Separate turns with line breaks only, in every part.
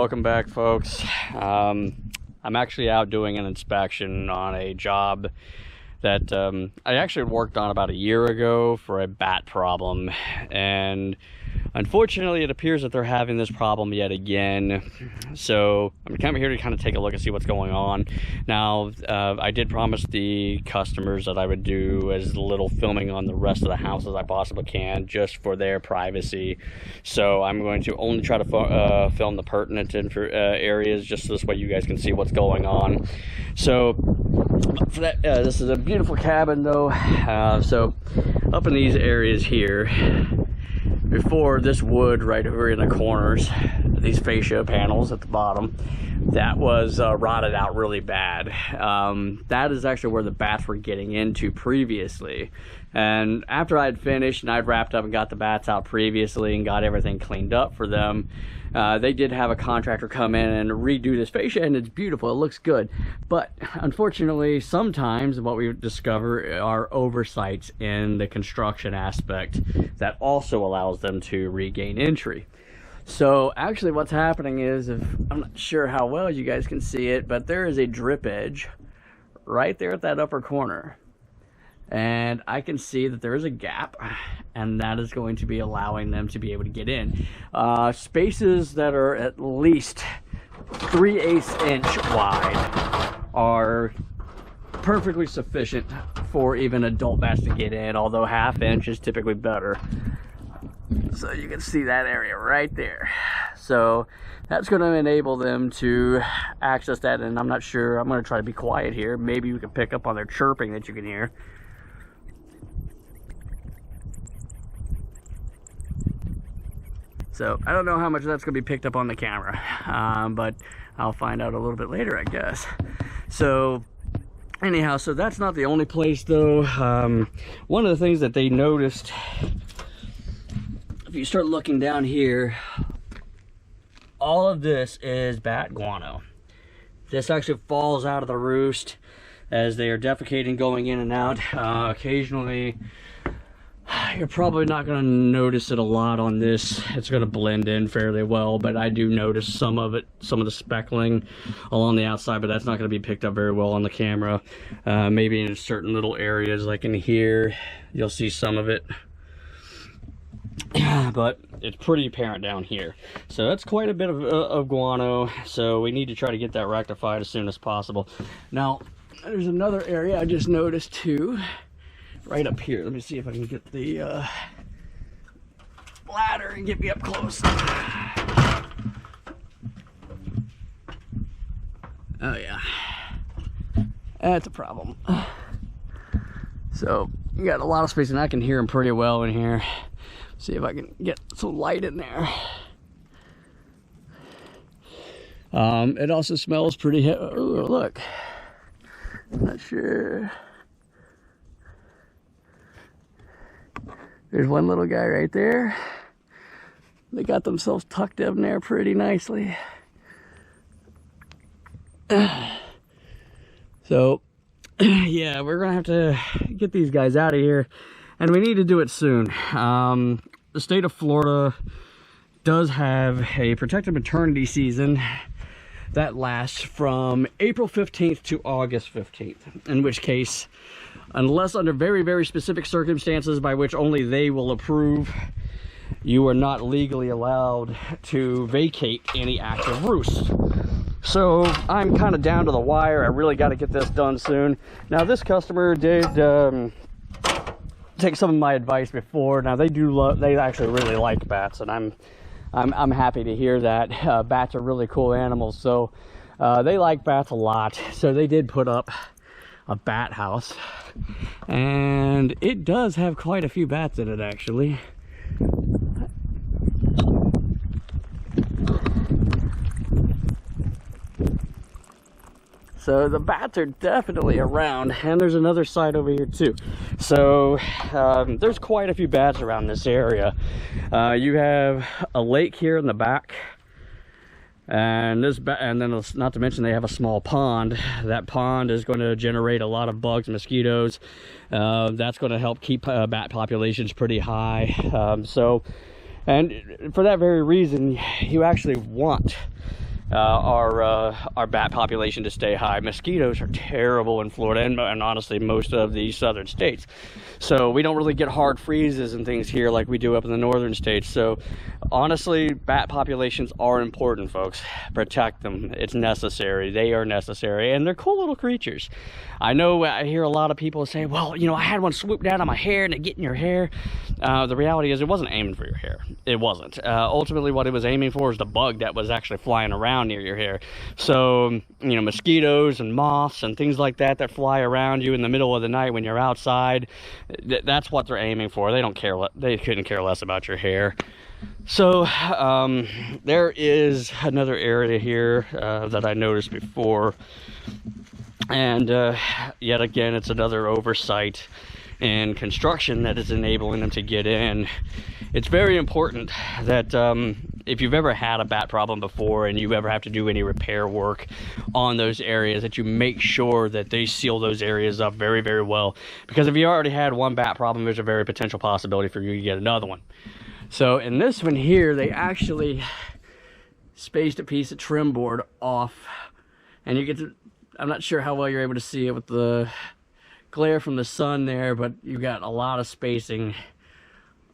welcome back, folks. I'm actually out doing an inspection on a job that I actually worked on about a year ago for a bat problem, and unfortunately it appears that they're having this problem yet again. So I'm here to kind of take a look and see what's going on. Now I did promise the customers that I would do as little filming on the rest of the house as I possibly can, just for their privacy. So I'm going to only try to film the pertinent areas, just so this way you guys can see what's going on. So for that, this is a beautiful cabin though. So up in these areas here, before, this wood right over in the corners, these fascia panels at the bottom, that was rotted out really bad. That is actually where the bats were getting into previously. And after I had finished and I'd wrapped up and got the bats out previously and got everything cleaned up for them, they did have a contractor come in and redo this fascia, and it's beautiful, it looks good. But unfortunately, sometimes what we discover are oversights in the construction aspect that also allows them to regain entry. So actually what's happening is, I'm not sure how well you guys can see it, but there is a drip edge right there at that upper corner. And I can see that there is a gap, and that is going to be allowing them to be able to get in. Spaces that are at least 3/8 inch wide are perfectly sufficient for even adult bats to get in, although 1/2 inch is typically better. So you can see that area right there. So that's going to enable them to access that, and I'm not sure, I'm going to try to be quiet here. Maybe you can pick up on their chirping that you can hear. So I don't know how much that's going to be picked up on the camera, but I'll find out a little bit later, I guess. So anyhow, so that's not the only place though. One of the things that they noticed, if you start looking down here, all of this is bat guano. This actually falls out of the roost as they are defecating, going in and out. Occasionally, you're probably not going to notice it a lot on this. It's going to blend in fairly well, but I do notice some of it, some of the speckling along the outside, but that's not going to be picked up very well on the camera. Maybe in certain little areas, like in here, you'll see some of it. But it's pretty apparent down here. So that's quite a bit of guano, so we need to try to get that rectified as soon as possible. Now, there's another area I just noticed too, right up here. Let me see if I can get the ladder and get me up close. Oh yeah, that's a problem. So you got a lot of space, and I can hear them pretty well in here. See if I can get some light in there. It also smells pretty oh, look, I'm not sure. There's one little guy right there. They got themselves tucked in there pretty nicely. So yeah, we're gonna have to get these guys out of here, and we need to do it soon. The state of Florida does have a protected maternity season that lasts from April 15th to August 15th, in which case, unless under very, very specific circumstances by which only they will approve, you are not legally allowed to vacate any active roosts. So I'm kind of down to the wire. I really got to get this done soon. Now, this customer did take some of my advice before. Now, they actually really like bats, and I'm happy to hear that. Bats are really cool animals, so they like bats a lot. So they did put up a bat house, and it does have quite a few bats in it actually. So the bats are definitely around, and there's another side over here too. So there's quite a few bats around this area. You have a lake here in the back, and then not to mention they have a small pond. That pond is going to generate a lot of bugs, mosquitoes. That's going to help keep bat populations pretty high. And for that very reason, you actually want our bat population to stay high. Mosquitoes are terrible in Florida and honestly most of the southern states. So we don't really get hard freezes and things here like we do up in the northern states. So honestly, bat populations are important, folks. Protect them. It's necessary. They are necessary, and they're cool little creatures. I know I hear a lot of people say, well, you know, I had one swoop down on my hair and it get in your hair. The reality is it wasn't aiming for your hair. It wasn't. Ultimately, what it was aiming for is the bug that was actually flying around near your hair. So, you know, mosquitoes and moths and things like that that fly around you in the middle of the night when you're outside, that's what they're aiming for. They don't care. They couldn't care less about your hair. So there is another area here that I noticed before, and yet again it's another oversight in construction that is enabling them to get in. It's very important that if you've ever had a bat problem before and you ever have to do any repair work on those areas, that you make sure that they seal those areas up very, very well, because if you already had one bat problem, there's a very potential possibility for you to get another one. So in this one here, they actually spaced a piece of trim board off, and you get to, I'm not sure how well you're able to see it with the glare from the sun there, but you got a lot of spacing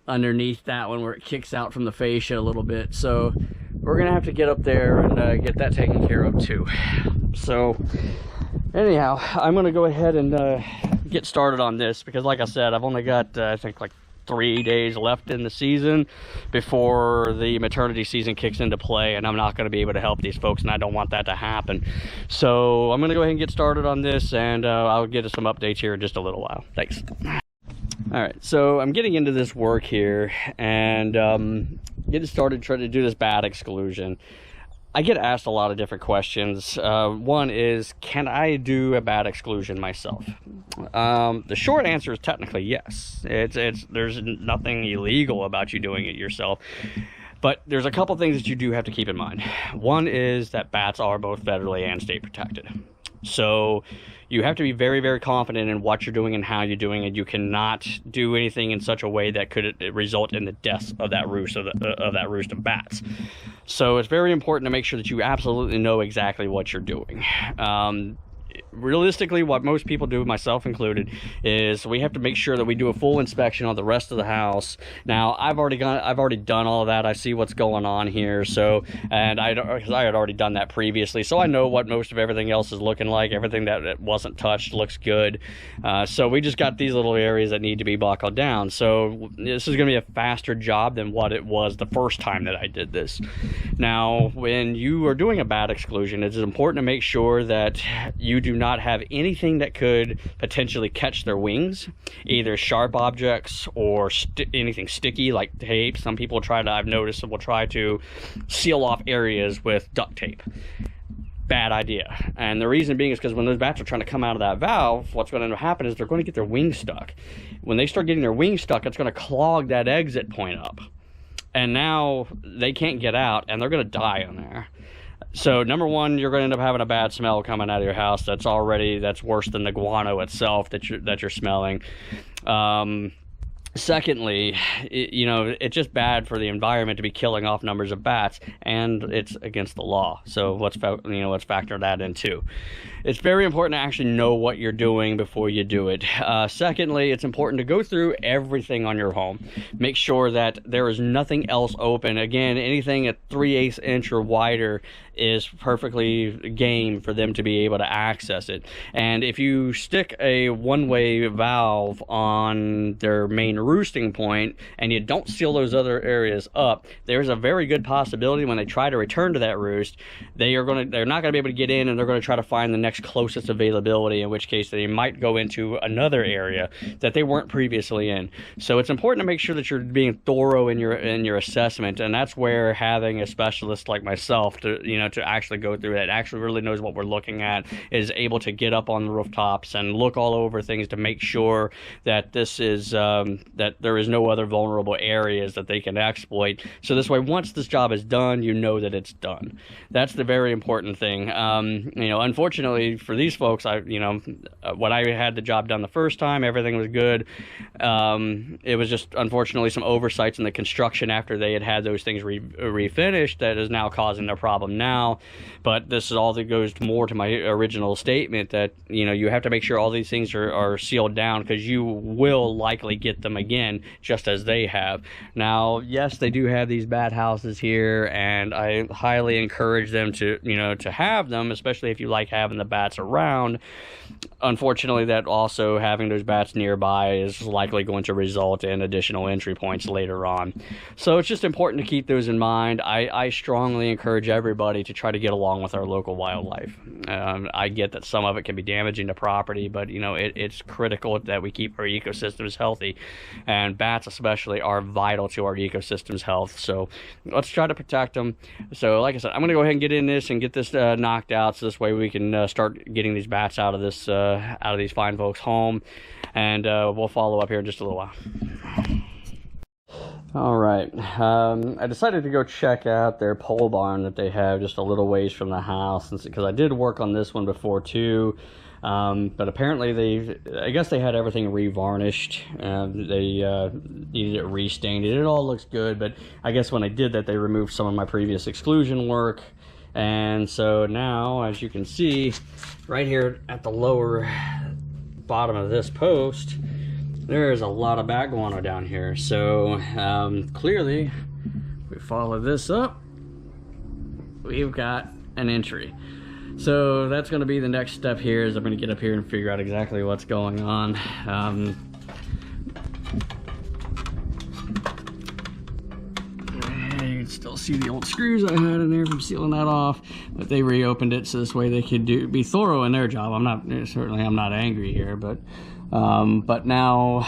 underneath that one where it kicks out from the fascia a little bit. So we're gonna have to get up there and get that taken care of too. So anyhow, I'm gonna go ahead and get started on this, because like I said, I've only got I think like 3 days left in the season before the maternity season kicks into play, and I'm not going to be able to help these folks, and I don't want that to happen. So I'm going to go ahead and get started on this, and I'll get us some updates here in just a little while. Thanks. All right, so I'm getting into this work here and getting started trying to do this bat exclusion. I get asked a lot of different questions. One is, can I do a bat exclusion myself? The short answer is technically yes. There's nothing illegal about you doing it yourself. But there's a couple things that you do have to keep in mind. One is that bats are both federally and state protected. So you have to be very, very confident in what you're doing and how you're doing it. You cannot do anything in such a way that could result in the death of that roost of bats. So it's very important to make sure that you absolutely know exactly what you're doing. Realistically, what most people do, myself included, is we have to make sure that we do a full inspection on the rest of the house. Now, I've already done all of that. I see what's going on here. So, and I had already done that previously, so I know what most of everything else is looking like. Everything that wasn't touched looks good. So we just got these little areas that need to be buckled down. So this is going to be a faster job than what it was the first time that I did this. Now, when you are doing a bat exclusion, it's important to make sure that you do not have anything that could potentially catch their wings, either sharp objects or anything sticky like tape. Some people I've noticed, will try to seal off areas with duct tape. Bad idea. And the reason being is because when those bats are trying to come out of that valve, what's going to happen is they're going to get their wings stuck. When they start getting their wings stuck, it's going to clog that exit point up. And now they can't get out, and they're going to die in there. So number one, you're going to end up having a bad smell coming out of your house. That's worse than the guano itself that you're smelling. Secondly, it's just bad for the environment to be killing off numbers of bats, and it's against the law. So let's factor that in too. It's very important to actually know what you're doing before you do it. Secondly, it's important to go through everything on your home. Make sure that there is nothing else open. Again, anything at 3/8 inch or wider is perfectly game for them to be able to access it. And if you stick a one-way valve on their main roosting point and you don't seal those other areas up, there's a very good possibility when they try to return to that roost, they're not going to be able to get in, and they're going to try to find the next closest availability, in which case they might go into another area that they weren't previously in. So it's important to make sure that you're being thorough in your assessment, and that's where having a specialist like myself to actually go through it, actually really knows what we're looking at, is able to get up on the rooftops and look all over things to make sure that this is that there is no other vulnerable areas that they can exploit. So this way, once this job is done, you know that it's done. That's the very important thing. Unfortunately for these folks, when I had the job done the first time, everything was good. It was just unfortunately some oversights in the construction after they had those things refinished that is now causing their problem now. But this is all that goes more to my original statement that you have to make sure all these things are sealed down, because you will likely get them again, just as they have. Now, yes, they do have these bat houses here, and I highly encourage them to have them, especially if you like having the bats around. Unfortunately, that also having those bats nearby is likely going to result in additional entry points later on. So it's just important to keep those in mind. I strongly encourage everybody to try to get along with our local wildlife. I get that some of it can be damaging to property, but it's critical that we keep our ecosystems healthy, and bats especially are vital to our ecosystem's health. So let's try to protect them. So like I said, I'm going to go ahead and get in this and get this knocked out, so this way we can start getting these bats out of these fine folks' home, and we'll follow up here in just a little while. All right, I decided to go check out their pole barn that they have just a little ways from the house, because I did work on this one before too. But apparently I guess they had everything revarnished. They needed it restained. It all looks good, but I guess when I did that, they removed some of my previous exclusion work. And so now, as you can see, right here at the lower bottom of this post, there's a lot of bat guano down here. So clearly, if we follow this up, we've got an entry. So that's going to be the next step here, is I'm going to get up here and figure out exactly what's going on. You can still see the old screws I had in there from sealing that off, but they reopened it so this way they could be thorough in their job. I'm not angry here, but now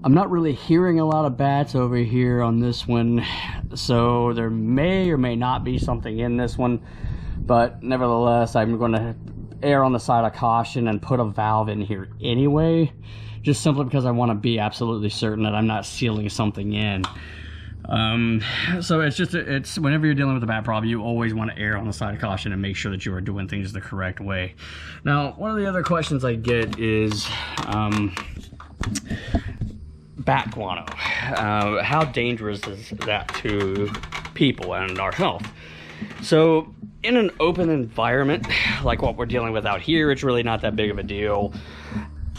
I'm not really hearing a lot of bats over here on this one, so there may or may not be something in this one, but nevertheless, I'm going to err on the side of caution and put a valve in here anyway, just simply because I want to be absolutely certain that I'm not sealing something in. So it's whenever you're dealing with a bat problem, you always want to err on the side of caution and make sure that you are doing things the correct way. Now, one of the other questions I get is bat guano. How dangerous is that to people and our health? So in an open environment like what we're dealing with out here, it's really not that big of a deal.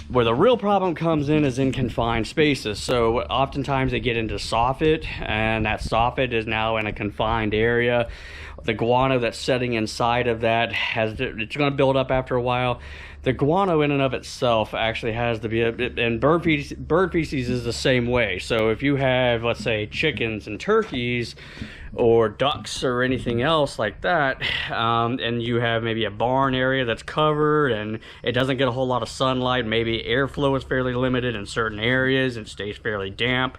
Where the real problem comes in is in confined spaces. So oftentimes they get into soffit, and that soffit is now in a confined area. The guano that's setting inside of that it's going to build up after a while. The guano in and of itself actually has to be, and bird feces is the same way. So if you have, let's say, chickens and turkeys or ducks or anything else like that, and you have maybe a barn area that's covered and it doesn't get a whole lot of sunlight, maybe airflow is fairly limited in certain areas and stays fairly damp,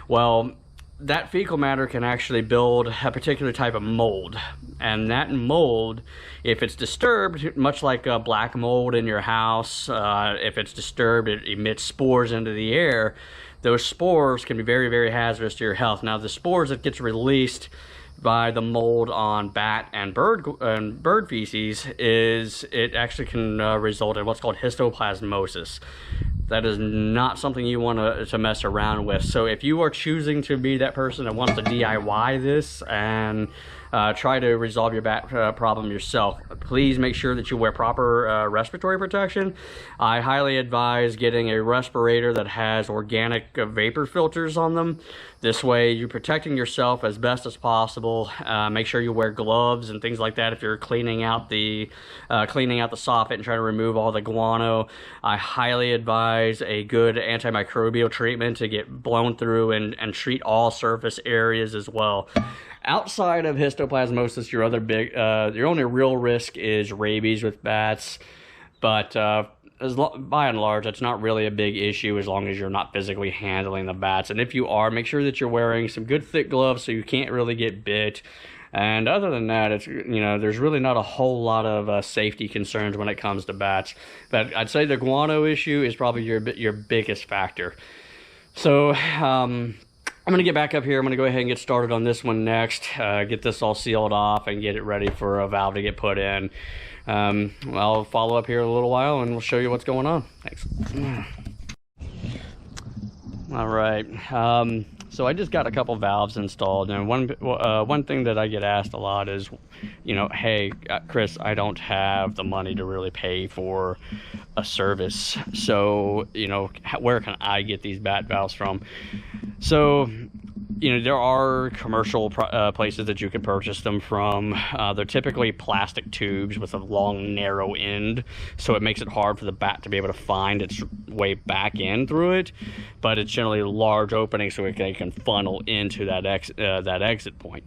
well, that fecal matter can actually build a particular type of mold. And that mold, if it's disturbed, much like a black mold in your house, if it's disturbed, it emits spores into the air. Those spores can be very, very hazardous to your health. Now, the spores that gets released by the mold on bat and bird feces it actually can result in what's called histoplasmosis. That is not something you want to mess around with. So if you are choosing to be that person that wants to DIY this and try to resolve your bat problem yourself, please make sure that you wear proper respiratory protection. I highly advise getting a respirator that has organic vapor filters on them. This way you're protecting yourself as best as possible. Make sure you wear gloves and things like that if you're cleaning out the soffit and trying to remove all the guano. I highly advise a good antimicrobial treatment to get blown through and treat all surface areas as well. Outside of histoplasmosis, your only real risk is rabies with bats, but by and large, that's not really a big issue as long as you're not physically handling the bats. And if you are, make sure that you're wearing some good thick gloves so you can't really get bit. And other than that, it's, you know, there's really not a whole lot of safety concerns when it comes to bats. But I'd say the guano issue is probably your biggest factor. So I'm going to get back up here. I'm going to go ahead and get started on this one next. Get this all sealed off and get it ready for a valve to get put in. I'll follow up here in a little while and we'll show you what's going on. Thanks. All right. So I just got a couple valves installed, and one thing that I get asked a lot is, you know, hey, Chris, I don't have the money to really pay for a service. So, you know, where can I get these bat valves from? So, you know, there are commercial places that you can purchase them from. They're typically plastic tubes with a long, narrow end, so it makes it hard for the bat to be able to find its way back in through it. But it's generally a large opening, so it can funnel into that exit point.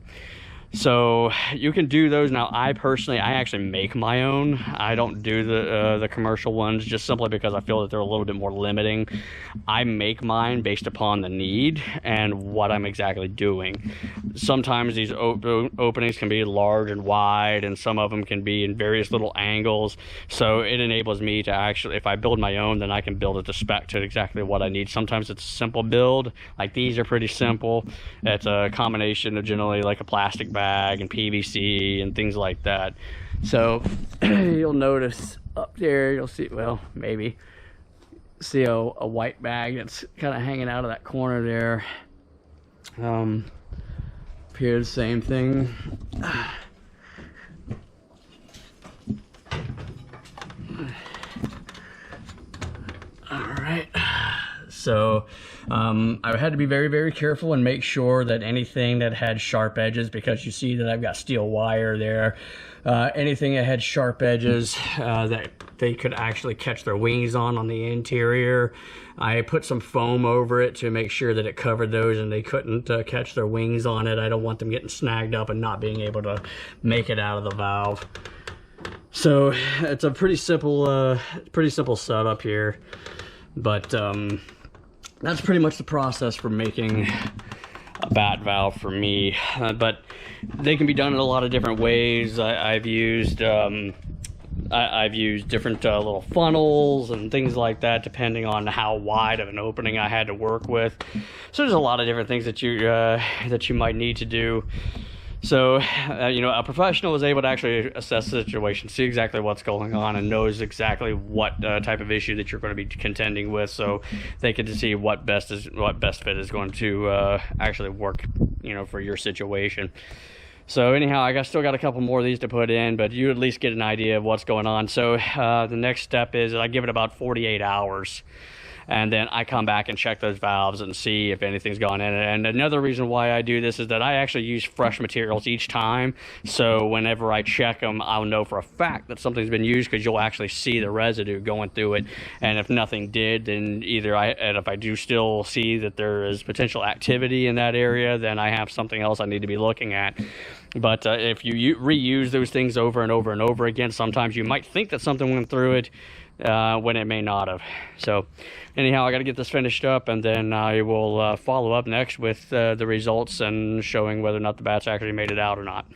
So you can do those. Now, I actually make my own. I don't do the commercial ones, just simply because I feel that they're a little bit more limiting. I make mine based upon the need and what I'm exactly doing. Sometimes these openings can be large and wide, and some of them can be in various little angles. So it enables me to actually, if I build my own, then I can build it to spec to exactly what I need. Sometimes it's a simple build, like these are pretty simple. It's a combination of generally like a plastic bag and PVC and things like that. So you'll notice up there, you'll see, well, maybe see a white bag that's kind of hanging out of that corner there. Up here, the same thing. All right. So I had to be very, very careful and make sure that anything that had sharp edges, because you see that I've got steel wire there, anything that had sharp edges that they could actually catch their wings on the interior, I put some foam over it to make sure that it covered those and they couldn't catch their wings on it. I don't want them getting snagged up and not being able to make it out of the valve. So it's a pretty simple setup here, but that's pretty much the process for making a bat valve for me. But they can be done in a lot of different ways. I've used different little funnels and things like that, depending on how wide of an opening I had to work with. So there's a lot of different things that you might need to do. So, you know, a professional is able to actually assess the situation, see exactly what's going on, and knows exactly what type of issue that you're going to be contending with, so they can see what best fit is going to actually work, you know, for your situation. So anyhow, I still got a couple more of these to put in, but you at least get an idea of what's going on. So the next step is I give it about 48 hours. And then I come back and check those valves and see if anything's gone in. And another reason why I do this is that I actually use fresh materials each time. So whenever I check them, I'll know for a fact that something's been used, because you'll actually see the residue going through it. And if nothing did, then if I do still see that there is potential activity in that area, then I have something else I need to be looking at. But if you reuse those things over and over and over again, sometimes you might think that something went through it, when it may not have. So anyhow, I got to get this finished up, and then I will follow up next with the results and showing whether or not the bats actually made it out or not.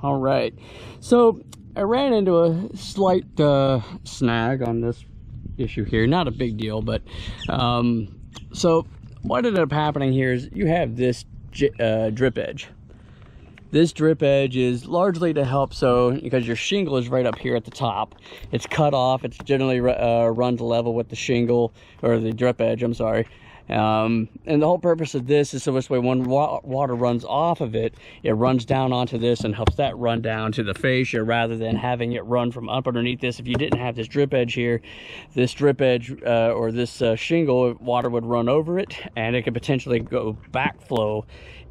All right, so I ran into a slight snag on this issue here. Not a big deal, but so what ended up happening here is you have this drip edge. This drip edge is largely to help, so because your shingle is right up here at the top, it's cut off. It's generally runs level with the shingle, or the drip edge, I'm sorry. And the whole purpose of this is so this way when water runs off of it, it runs down onto this and helps that run down to the fascia, rather than having it run from up underneath this. If you didn't have this drip edge here, this drip edge or this shingle, water would run over it, and it could potentially go backflow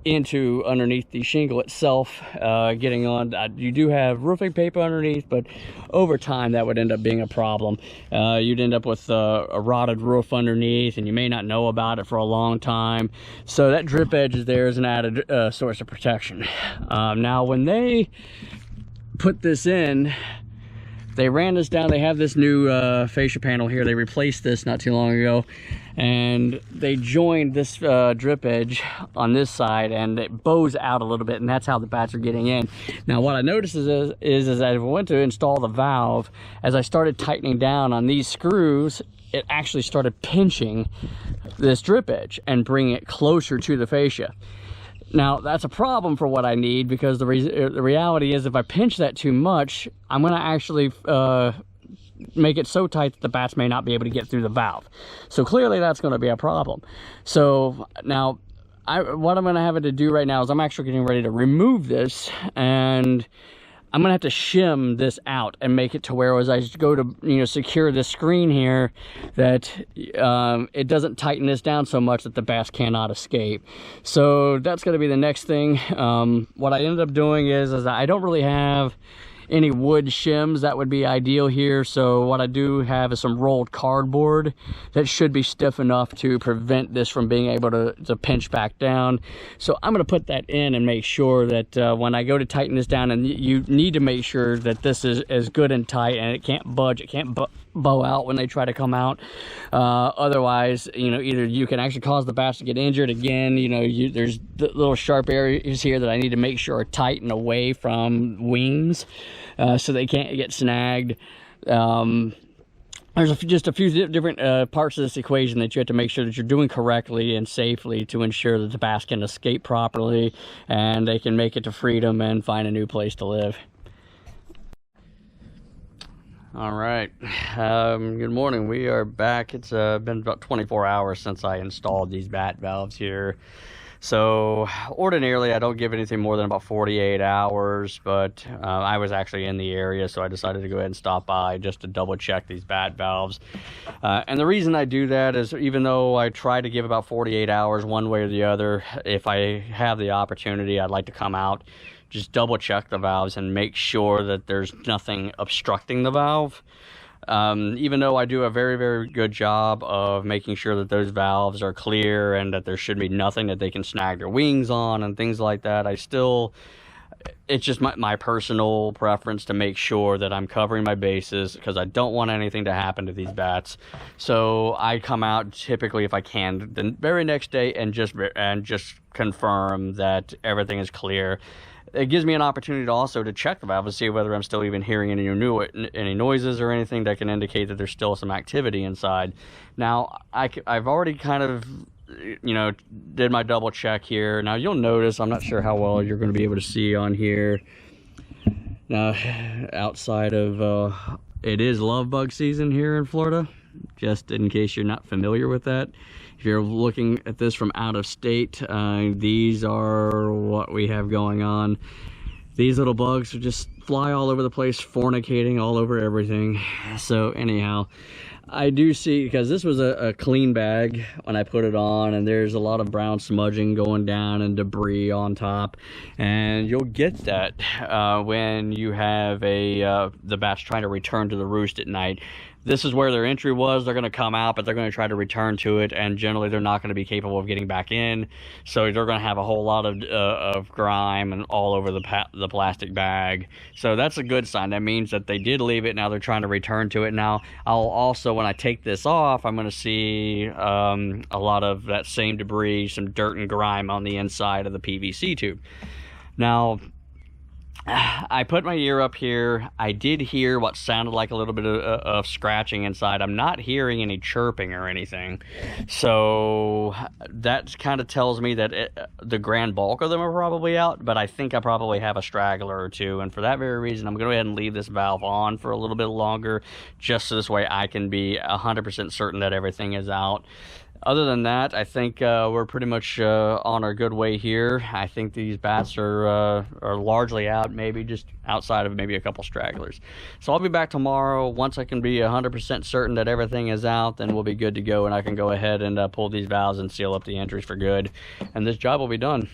into underneath the shingle itself, getting on. You do have roofing paper underneath, but over time that would end up being a problem. You'd end up with a rotted roof underneath, and you may not know about it for a long time. So that drip edge is there as an added source of protection. Now when they put this in, they ran this down. They have this new fascia panel here. They replaced this not too long ago, and they joined this drip edge on this side, and it bows out a little bit, and that's how the bats are getting in. Now what I noticed is that if I went to install the valve, as I started tightening down on these screws, it actually started pinching this drip edge and bringing it closer to the fascia. Now that's a problem for what I need, because the reality is if I pinch that too much, I'm going to actually make it so tight that the bats may not be able to get through the valve. So clearly that's going to be a problem. So now what I'm going to have it to do right now is I'm actually getting ready to remove this, and I'm gonna have to shim this out and make it to where, as I go to secure this screen here, that it doesn't tighten this down so much that the bats cannot escape. So that's gonna be the next thing. What I ended up doing is I don't really have any wood shims that would be ideal here, so what I do have is some rolled cardboard that should be stiff enough to prevent this from being able to pinch back down. So I'm going to put that in and make sure that when I go to tighten this down, and you need to make sure that this is good and tight and it can't budge, it can't bow out when they try to come out. Otherwise, either you can actually cause the bats to get injured again. There's the little sharp areas here that I need to make sure are tight and away from wings, so they can't get snagged. There's just a few different parts of this equation that you have to make sure that you're doing correctly and safely to ensure that the bats can escape properly and they can make it to freedom and find a new place to live. All right, good morning. We are back. It's been about 24 hours since I installed these bat valves here. So ordinarily I don't give anything more than about 48 hours, but I was actually in the area, so I decided to go ahead and stop by just to double check these bat valves. And the reason I do that is, even though I try to give about 48 hours one way or the other, if I have the opportunity, I'd like to come out, just double check the valves and make sure that there's nothing obstructing the valve. Even though I do a very, very good job of making sure that those valves are clear and that there should be nothing that they can snag their wings on and things like that, it's just my personal preference to make sure that I'm covering my bases, because I don't want anything to happen to these bats. So I come out typically, if I can, the very next day and just confirm that everything is clear. It gives me an opportunity to also to check the valve and see whether I'm still even hearing any noises or anything that can indicate that there's still some activity inside. Now, I've already kind of, did my double check here. Now, you'll notice, I'm not sure how well you're going to be able to see on here. Now, outside of, it is love bug season here in Florida, just in case you're not familiar with that. If you're looking at this from out of state, these are what we have going on. These little bugs just fly all over the place, fornicating all over everything. So anyhow, I do see, because this was a clean bag when I put it on, and there's a lot of brown smudging going down and debris on top, and you'll get that when you have the bats trying to return to the roost at night. This is where their entry was. They're going to come out, but they're going to try to return to it, and generally they're not going to be capable of getting back in. So they're going to have a whole lot of grime and all over the plastic bag. So that's a good sign. That means that they did leave it. Now they're trying to return to it. Now I'll also, when I take this off, I'm going to see a lot of that same debris, some dirt and grime on the inside of the PVC tube. Now, I put my ear up here. I did hear what sounded like a little bit of scratching inside. I'm not hearing any chirping or anything. So that kind of tells me that the grand bulk of them are probably out, but I think I probably have a straggler or two. And for that very reason, I'm going to go ahead and leave this valve on for a little bit longer, just so this way I can be 100% certain that everything is out. Other than that, I think we're pretty much on our good way here. I think these bats are largely out, maybe just outside of maybe a couple stragglers. So I'll be back tomorrow. Once I can be 100% certain that everything is out, then we'll be good to go, and I can go ahead and pull these valves and seal up the entries for good, and this job will be done.